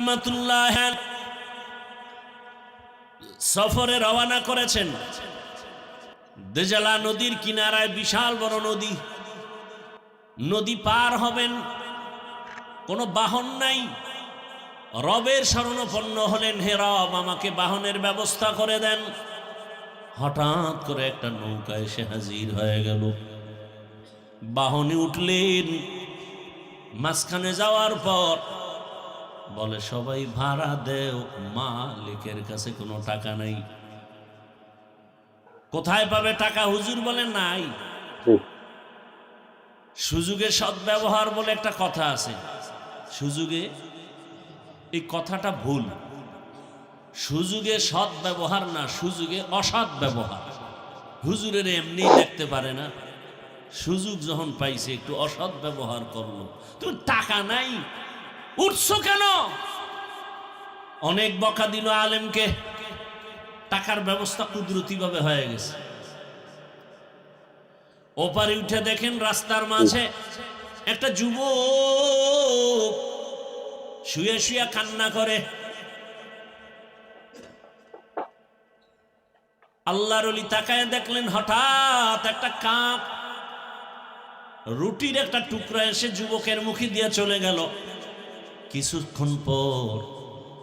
রহমাতুল্লাহ সফরে রওনা করেছেন। দেজালা নদীর কিনারায় বিশাল বড় নদী, নদী পার হবেন, কোনো বাহন নাই। রবের শরণাপন্ন হলেন, হে রব আমাকে বাহনের ব্যবস্থা করে দেন। হঠাৎ করে একটা নৌকা এসে হাজির হয়ে গেল। বাহনে উঠলেন, মাঝখানে যাওয়ার পর বলে সবাই ভাড়া দেও, মালিকের কাছে কোনো টাকা নাই। কোথায় পাবে টাকা? হুজুর বলে নাই। সুযোগে সদ্ব্যবহার বলে একটা কথা আছে। সুযোগে, এই কথাটা ভুল। সুযোগে সৎ ব্যবহার না, সুযোগে অসৎ ব্যবহার। হুজুরের এমনি দেখতে পারে না, সুযোগ যখন পাইছে একটু অসৎ ব্যবহার করলো। তুমি টাকা নাই, উঠছো কেন? অনেক বকা দিল আলেমকে, টাকার ব্যবস্থা কুদরতি ভাবে হয়ে গেছে। ওপারে উঠে দেখেন রাস্তার মাঝে একটা যুবক শুয়ে শুয়ে কান্না করে। আল্লাহর ওলি তাকায় দেখলেন হঠাৎ একটা কাক রুটির একটা টুকরা এসে যুবকের মুখে দিয়ে চলে গেল। কিছুক্ষণ পর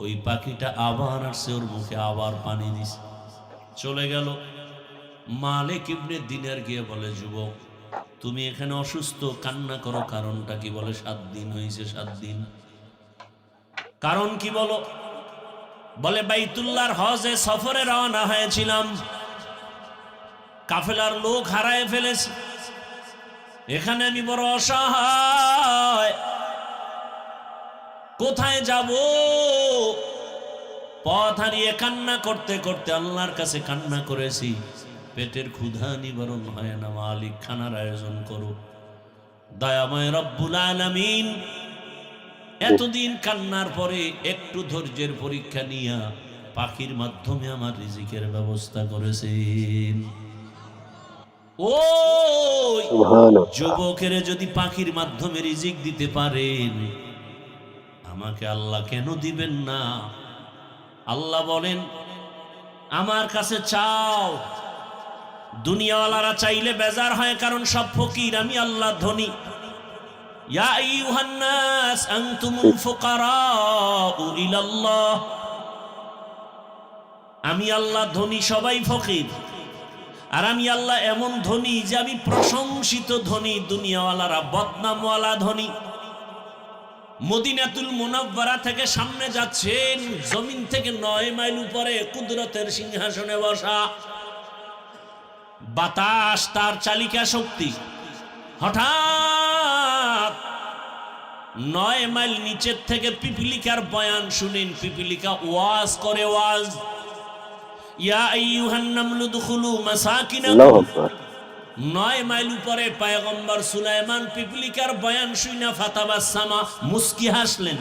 ওই পাখিটা আবার আসছে, ওর মুখে আবার পানি দিছে, চলে গেল। মালিক ইবনে দিনার গিয়ে বলে, যুবক তুমি এখানে অসুস্থ, কান্না করো, কারণটা কি? বলে 7 দিন হয়েছে। 7 দিন। কারণ কি বলো? বলে বাইতুল্লাহর হজে সফরে রওনা হয়েছিলাম, কাফেলার লোক হারায় ফেলেছি, এখানে আমি বড় অসহায়, কোথায় যাব? পথ হারিয়ে কান্না করতে করতে আল্লাহর কাছে কান্না করেছি, পেটের ক্ষুধা নিবারণ হয় না, মালিক খানার আয়োজন করো। দয়াময় রব্বুল আলামিন এতদিন কান্নার পরে একটু ধৈর্যের পরীক্ষা নিয়া পাখির মাধ্যমে আমার রিজিকের ব্যবস্থা করেছেন। ও যুবকের যদি পাখির মাধ্যমে রিজিক দিতে পারেন, আমাকে আল্লাহ কেন দিবেন না? আল্লাহ বলেন, আমার কাছে চাও। দুনিয়াওয়ালারা চাইলে বেজার হয়, কারণ সব ফকির, আমি আল্লাহ ধনী। ইয়া আইয়ুহান নাস আনতুমুল ফুকারাউ ইলাল্লাহ। আমি আল্লাহ ধনী, সবাই ফকির। আর আমি আল্লাহ এমন ধনী যে আমি প্রশংসিত ধনী, দুনিয়াওয়ালারা বদনামওয়ালা ধনী। মদিনাতুল মুনাওয়ারা থেকে সামনে যাচ্ছেন, জমিন থেকে 9 মাইল উপরে কুদরতের সিংহাসনে বসা, বাতাস তার চালিকা শক্তি। হঠাৎ 9 মাইল নিচের থেকে পিপিলিকার বয়ান শুনেন। পিপিলিকা ওয়াজ করে, ওয়াজ, ইয়া আইয়ুহান নামলু দুখুলু মাসাকিনাকুম। 9 মাইল উপরে পয়গম্বর সুলাইমান পিপিলিকার বয়ান শুনা ফাতাবাসসামা, মুস্কি হাসলেন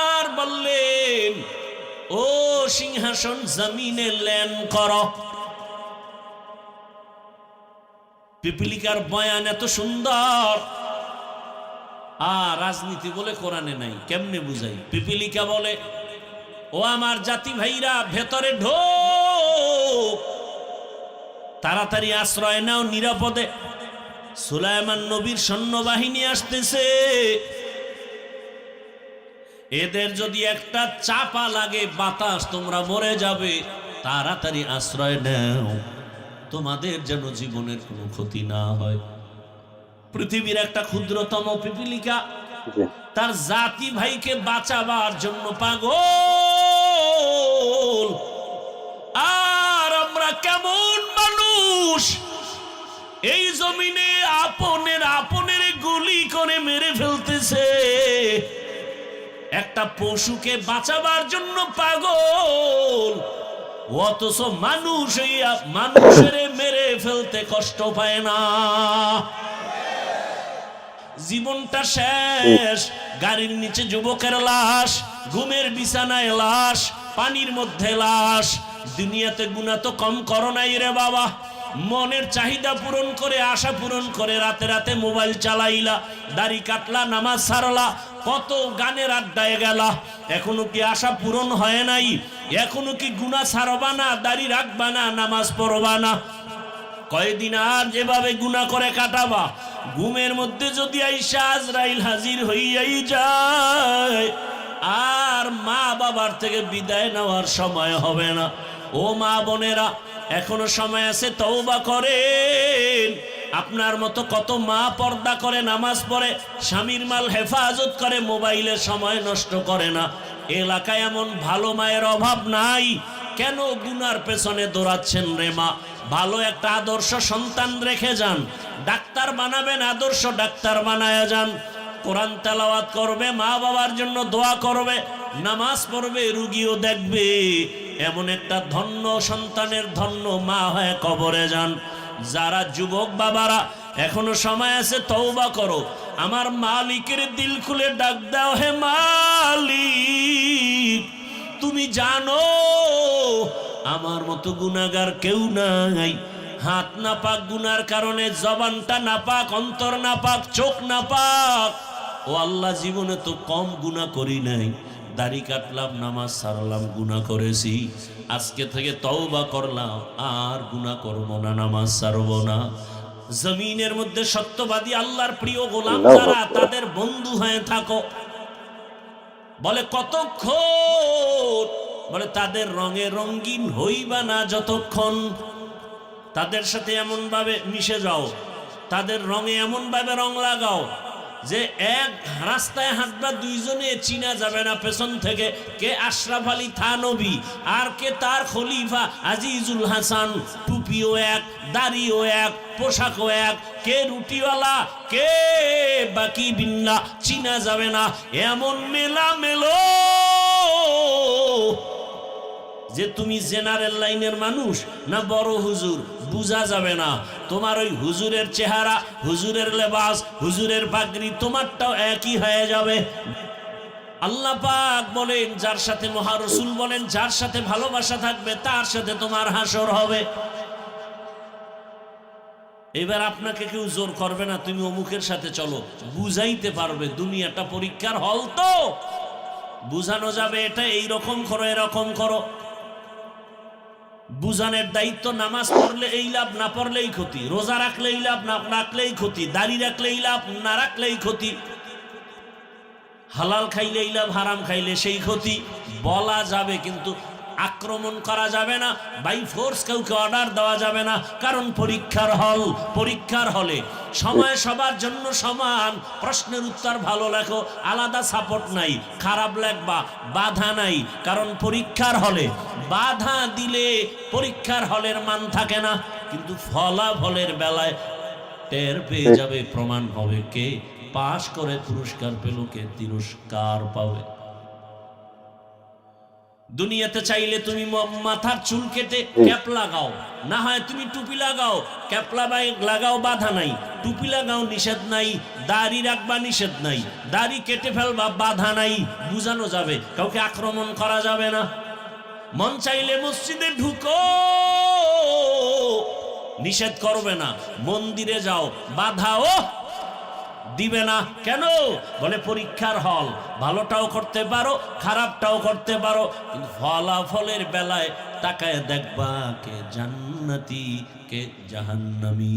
আর বললেন, ও সিংহাসন জমিনে ল্যান করো। পিপিলিকার বয়ান এত সুন্দর, আর রাজনীতি বলে কোরআনে নাই, কেমনে বুঝাই? পিপিলিকা বলে, ও আমার জাতি ভাইরা, ভেতরে ঢোক, তাড়াতাড়ি আশ্রয় নাও, নিরাপদে। সুলাইমান নবীর সৈন্যবাহিনী আসতেছে, এদের যদি একটা চাপা লাগে বাতাস, তোমরা মরে যাবে, তাড়াতাড়ি আশ্রয় নাও, তোমাদের যেন জীবনের কোনো ক্ষতি না হয়। পৃথিবীর একটা ক্ষুদ্রতম পিপিলিকা তার জাতি ভাইকে বাঁচাবার জন্য পাগল। আর আমরা কেমন মানুষ, এই জমিনে আপনের গুলি করে মেরে ফেলতেছে, একটা পশুকে বাঁচাবার জন্য পাগল, অথচ মানুষের মেরে ফেলতে কষ্ট পায় না। জীবনটা শেষ, গাড়ির নিচে যুবকের লাশ, ঘুমের বিছানায় লাশ, পানির মধ্যে লাশ। দুনিয়াতে গুনাহ তো কম করো নাই রে বাবা। মনের চাহিদা পূরণ করে, আশা পূরণ করে রাতে রাতে মোবাইল চালাইলা, দাড়ি কাটলা, নামাজ ছাড়লা, কত গানের আড্ডায় গেলা, এখনো কি আশা পূরণ হয় নাই? এখনো কি গুনাহ ছাড়বা না, দাড়ি রাখবা না, নামাজ পড়বা না? কয়দিন আর যেভাবে গুনাহ করে কাটাবা? ঘুমের মধ্যে যদি আইসা আজরাইল হাজির হইয়াই যায়, আর মা বাবার থেকে বিদায় নেওয়ার সময় হবে না। ও মা বোনেরা, এখনো সময় আছে, তওবা করেন। আপনার মতো কত মা পর্দা করে, নামাজ পড়ে, স্বামীর মাল হেফাজত করে, মোবাইলে সময় নষ্ট করে না। এলাকায় এমন ভালো মায়ের অভাব নাই। কেন গুনার পেছনে দৌড়াচ্ছেন রে মা? ভালো একটা আদর্শ সন্তান রেখে যান। ডাক্তার বানাবেন, আদর্শ ডাক্তার বানায়া যান। কোরআন তেলাওয়াত করবে, মা বাবার জন্য দোয়া করবে, নামাজ পড়বে, রুগীও দেখবে। এমন একটা ধন্য সন্তানের ধন্য মা হয়ে কবরে যান। যারা যুবক বাবারা এখনো সময় আছে, তওবা করো। আমার মালিকের দিল খুলে ডাক দাও, হে মালিক, তুমি জানো আমার মতো গুনাহগার কেউ নাই। হাত নাপাক গুনার কারণে, জবানটা নাপাক, অন্তর নাপাক, চোখ নাপাক। ও আল্লাহ, জীবনে তো কম গুনাহ করি নাই। দাড়ি কাটলাম, নামাজ ছাড়লাম, গুনাহ করেছি। আজকে থেকে তওবা করলাম, আর গুনাহ করব না, নামাজ ছাড়ব না। জমিনের মধ্যে সত্যবাদী আল্লাহর প্রিয় গোলাম যারা, তাদের বন্ধু হয়ে থাকো। বলে কতক্ষণ? বলে তাদের রঙে রঙিন হইবা না যতক্ষণ। তাদের সাথে এমন ভাবে মিশে যাও, তাদের রঙে এমন ভাবে রং লাগাও যে এক রাস্তায় হাঁটবা, দুইজনে চিনা যাবে না পেছন থেকে কে আশরাফ আলী থানবী আর কে তার খলিফা আজিজুল হাসান। টুপিও এক, দাড়িও এক, পোশাকও এক, কে রুটিওয়ালা কে বাকি বিল্লা, চিনা যাবে না। এমন মেলা মেলো যে তুমি জেনারেল লাইনের মানুষ না বড় হুজুর বুঝা যাবে না। তোমার ওই হুজুরের চেহারা, হুজুরের লেবাস, হুজুরের পাগড়ি তোমারটাও একই হয়ে যাবে। আল্লাহ পাক বলেন, যার সাথে মহারসুল বলেন, যার সাথে ভালোবাসা থাকবে তার সাথে তোমার হাসর হবে। এবার আপনাকে কেউ জোর করবে না তুমি অমুকের সাথে চলো, বুঝাইতে পারবে। দুনিয়াটা পরীক্ষার হল, তো বুঝানো যাবে এটা এইরকম করো, এরকম করো। বুঝানোর দায়িত্ব। নামাজ পড়লে এই লাভ, না পড়লেই ক্ষতি। রোজা রাখলেই লাভ, না রাখলেই ক্ষতি। দাড়ি রাখলেই লাভ, না রাখলেই ক্ষতি। হালাল খাইলেই লাভ, হারাম খাইলে সেই ক্ষতি। বলা যাবে কিন্তু আক্রমণ করা যাবে না। বাই ফোর্স কাউকে অর্ডার দেওয়া যাবে না। কারণ পরীক্ষার হল। পরীক্ষার হলে সময় সবার জন্য সমান। প্রশ্নের উত্তর ভালো লেখো, আলাদা সাপোর্ট নাই। খারাপ লেখবা, বাধা নাই। কারণ পরীক্ষার হলে বাধা দিলে পরীক্ষার হলের মান থাকে না। কিন্তু ফলাফলের বেলায় টের পেয়ে যাবে, প্রমাণ হবে কে পাশ করে পুরস্কার পেল, কে তিরস্কার পাবে। দুনিয়াতে চাইলে তুমি মাথার চুল কেটে ক্যাপ লাগাও, না হয় তুমি টুপি লাগাও। ক্যাপ লাগাও, বাধা নাই। টুপি লাগাও, নিষেধ নাই। দাড়ি রাখবা, নিষেধ নাই। দাড়ি কেটে ফেলবা, বাধা নাই। বুঝানো যাবে, কাউকে আক্রমণ করা যাবে না। মন চাইলে মসজিদে ঢুকো, নিষেধ করবে না। মন্দিরে যাও, বাধাও দিবে না। কেন? বলে পরীক্ষার হল। ভালোটাও করতে পারো, খারাপটাও করতে পারো, কিন্তু ফলাফলের বেলায় তাকায় দেখবা কে জান্নাতি, কে জাহান্নামী।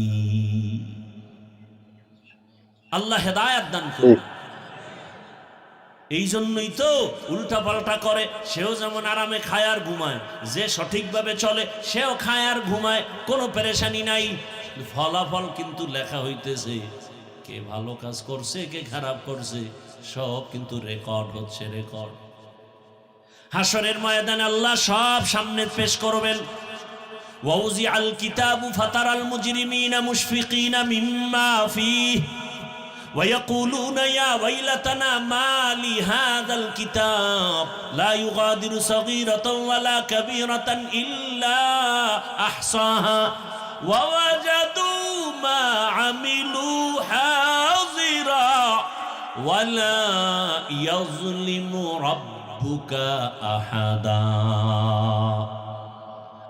আল্লাহ হেদায়েত দান করুন। এই জন্যই তো উল্টা পাল্টা করে। সেও যেমন আরামে খায় আর ঘুমায়, যে সঠিকভাবে চলে সেও খায় আর ঘুমায়, কোনো পেরেশানি নাই। ফলাফল কিন্তু লেখা হইতেছে, কে ভালো কাজ করছে, কে খারাপ করছে, সব কিন্তু রেকর্ড হচ্ছে, রেকর্ড। হাসরের ময়দানে আল্লাহ সব সামনে পেশ করবেন। ওয়াউজি আল কিতাবু ফাতারাল মুজরিমিনা মুশফিকিনা মিম্মা ফিহি ويقولون يا ويلتنا ما لهذا الكتاب لا يغادر صغيرة ولا كبيرة إلا أحصاها ووجدوا ما عملوا حاضرا ولا يظلم ربك أحدا।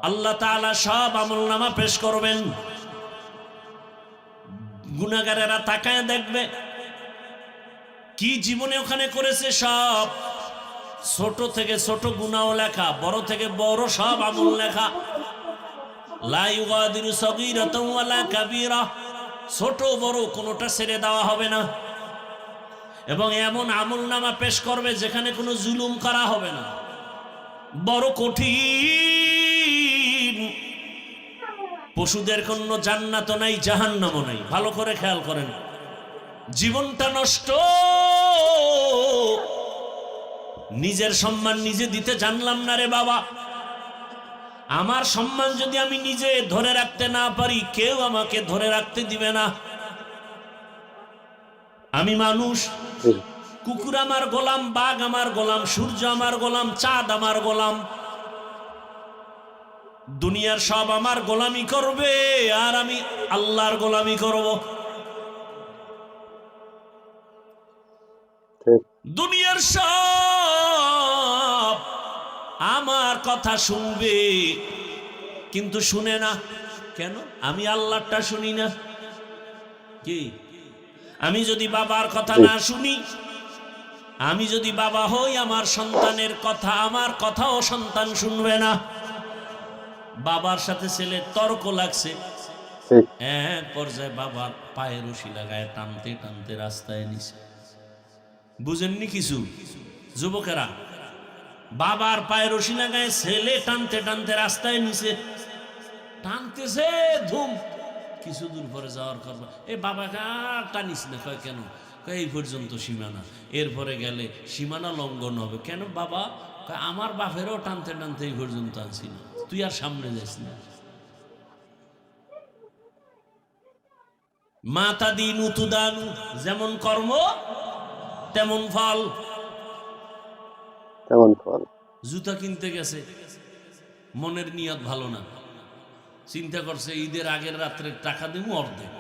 আল্লাহ তাআলা সব আমলনামা পেশ করবেন। গুনাহগারেরা তাকায় দেখবে, কি জীবনে ওখানে করেছে সব, ছোট থেকে ছোট গুনাহ লেখা, বড় থেকে বড় সব আমল লেখা। লা ইউগাদিরু সগীরাতাও ওয়ালা কাবীরা, ছোট বড় কোনোটা ছেড়ে দেওয়া হবে না। এবং এমন আমলনামা পেশ করবে যেখানে কোনো জুলুম করা হবে না। বড় কঠিন। পশুদের কোনো জান্নাত নাই, জাহান্নামও নাই। ভালো করে খেয়াল করেন, জীবনটা নষ্ট। নিজের সম্মান নিজে দিতে জানলাম না রে বাবা। আমার সম্মান যদি আমি নিজে ধরে রাখতে না পারি, কেউ আমাকে ধরে রাখতে দিবে না। আমি মানুষ, কুকুর আমার গোলাম, বাঘ আমার গোলাম, সূর্য আমার গোলাম, চাঁদ আমার গোলাম। দুনিয়ার সব আমার গোলামি করবে আর আমি আল্লাহর গোলামি করব। দুনিয়ার সব আমার কথা শুনবে, কিন্তু শুনে না কেন? আমি আল্লাহরটা শুনি না। কি আমি যদি বাবার কথা না শুনি, আমি যদি বাবা হই, আমার সন্তানের কথা, আমার কথাও সন্তান শুনবে না। বাবার সাথে ছেলের তর্ক লাগছে, এক পর্যায়ে বাবার পায়ে রশি লাগায় টানতে টানতে রাস্তায় নিছে। বুঝেননি কিছু যুবকেরা? বাবার পায়ে রশি লাগায় ছেলে টানতে টানতে রাস্তায় নিছে, টানতেছে ধুম। কিছু দূর পরে যাওয়ার করবা, এ বাবাকে আর টানিস না। কয় কেন? এই পর্যন্ত সীমানা, এরপরে গেলে সীমানা লঙ্ঘন হবে। কেন বাবা? আমার বাপেরও টানতে টানতে এই পর্যন্ত আনছি না, তুই আর সামনে যাস না। মাতা দিন উতুদান, যেমন কর্ম তেমন ফল। তেমন ফল। জুতা কিনতে গেছে, মনের নিয়ত ভালো না, চিন্তা করছে ঈদের আগের রাত্রে টাকা দেবো অর্ধেক,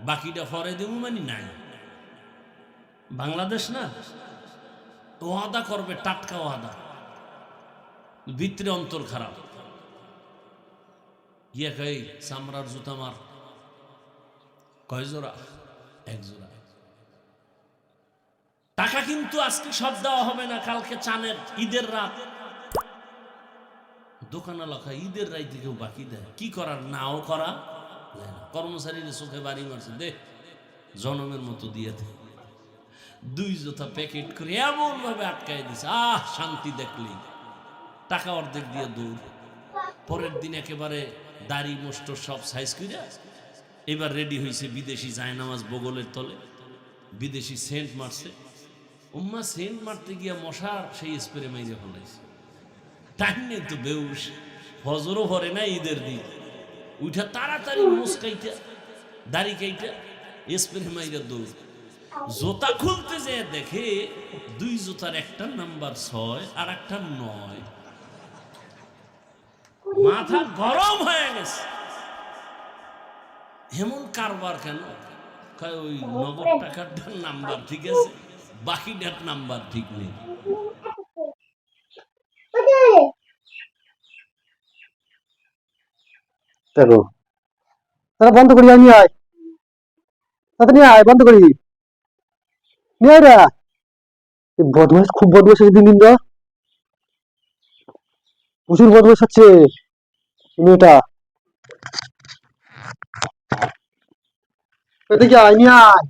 বাকিটা পরে দেবো, মানে নাই। বাংলাদেশ না, ওয়াদা করবে, টাটকা ওয়াদা, ভিতরে অন্তর খারাপ। গিয়া কই চামড়ার জুতা মার। কয় জোড়া? এক জোড়া। টাকা কিন্তু আজকে সব দেওয়া হবে না, কালকে চানের ঈদের রাত। দোকানে লেখা ঈদের রাইতে কেউ বাকি দেয়, কি করার? নাও করা। কর্মচারীর চোখে বাড়ি মারছে, দে জনমের মতো দিয়ে দে। দুই জোতা প্যাকেট করে এমন ভাবে আটকাই দিছে, আহ শান্তি দেখলেই। টাকা অর্ধেক দিয়ে দৌড়। পরের দিন একেবারে দাড়ি মোষ্ট সব সাইজ করে এবার রেডি হয়েছে, বিদেশি জায়নামাজ বগলের তলে, বিদেশি সেন্ট মারছে। উম্মা সেন্ট মারতে গিয়া মশার সেই স্প্রে মাইরে ফেলাইছে। টাইম নেই তো, বেউস। ফজরও ভরে না ঈদের দিন, উঠা তাড়াতাড়ি মুসকাইটা দাড়ি কাইটা স্প্রে মাইরে দৌড়। জোতা খুলতে যে দেখে দুই জোতার একটা নাম্বার 6 আর একটা 9। মাথা গরম হয়ে গেছে, এমন কারবার কেন? ওই নগদ টাকাটার নাম্বার ঠিক আছে, বাকিটার নাম্বার ঠিক নেই। তারা বন্ধ করি, আমি আয় তাড়াতাড়ি আয়, বন্ধ করি নিয়ে আয় রা। বদমাস, খুব বদমাস দিন দিন তো, প্রচুর বদমাস হচ্ছে মেয়েটা। এদিকে আয়, নিয়ে আয়,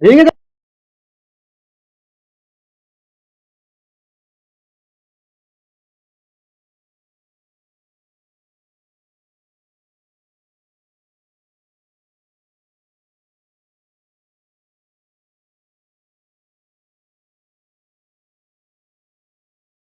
ভেঙে